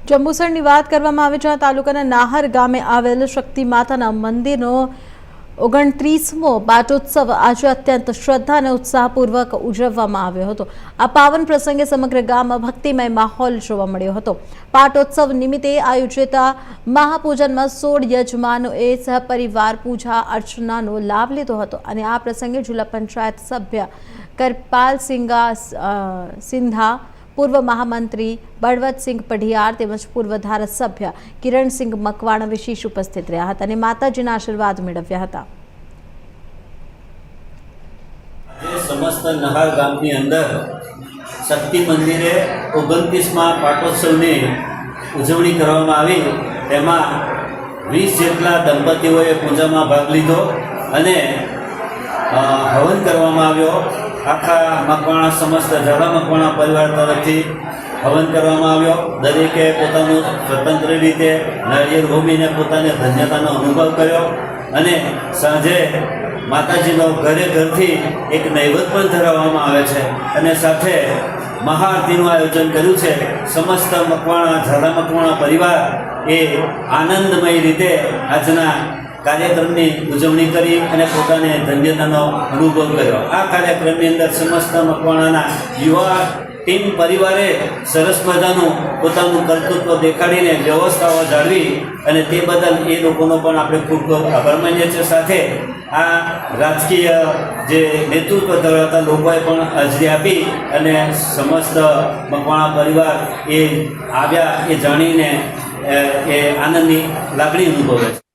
જંબુસરની વાત કરવામાં આવે જ્યાં તાલુકાના નાહર ગામે આવેલ શક્તિ માતાના મંદિરનો 29મો પાટોત્સવ આજે અત્યંત શ્રદ્ધા અને ઉત્સાહપૂર્વક ઉજવવામાં આવ્યો હતો। આ પાવન પ્રસંગે સમગ્ર ગામમાં ભક્તિમય માહોલ જોવા મળ્યો હતો। પાટોત્સવ નિમિત્તે આયોજિત મહાપૂજનમાં 16 યજમાનોએ સહપરિવાર પૂજા અર્ચનાનો લાભ લીધો હતો અને આ પ્રસંગે જિલ્લા પંચાયત સભ્ય કરપાલસિંહ સિંધા, पूर्व महामंत्री बलवंतसिंह पढ़ियार तेमज पूर्व धारासभ्य किरणसिंह मकवाणा विशेष उपस्थित रह्या हता अने माताजीना आशीर्वाद मेळव्या हता। समस्त नहार गामनी अंदर शक्ति मंदिरे 29मा पाटोत्सवनी उजवणी करवामां आवी। तेमां 20 जेटला दंपतीओए पूजामां भाग लीधो अने हवन करवामां आव्यो। आखा मकवाणा समस्त झाला मकवाणा परिवार तरफथी हवन करवामां आव्यो। दरेके पोतानुं स्वतंत्र रीते नारिયેળ હોમીને પોતાને ધન્યતાનો અનુભવ કર્યો અને સાંજે માતાજીનો ઘરે ઘરથી એક નૈવેદ્ય પણ ધરાવવામાં આવે છે અને સાથે મહાઆરતીનું આયોજન કર્યું છે। સમસ્ત મકવાણા ઝાલા મકવાણા પરિવાર એ આનંદમય રીતે આજના कार्यक्रमनी उजवणी करी अने पोताने धन्यतानो अनुभव कर्यो। आ कार्यक्रमनी अंदर समस्त मकवाणाना युवा टीम परिवारे सरस मजानुं पोतानुं कर्तृत्व देखाडीने व्यवस्थाओ जाळवी अने ते बदल ए लोकोनो पण आपणे खूब खूब आभार मानीए छीए। साथे आ राजकीय जे नेतृत्व धरावता लोकोए पण हाजरी आपी अने समस्त मकवाणा परिवार ए आव्या ए जाणीने ए आनंदनी लागणी अनुभवे छे।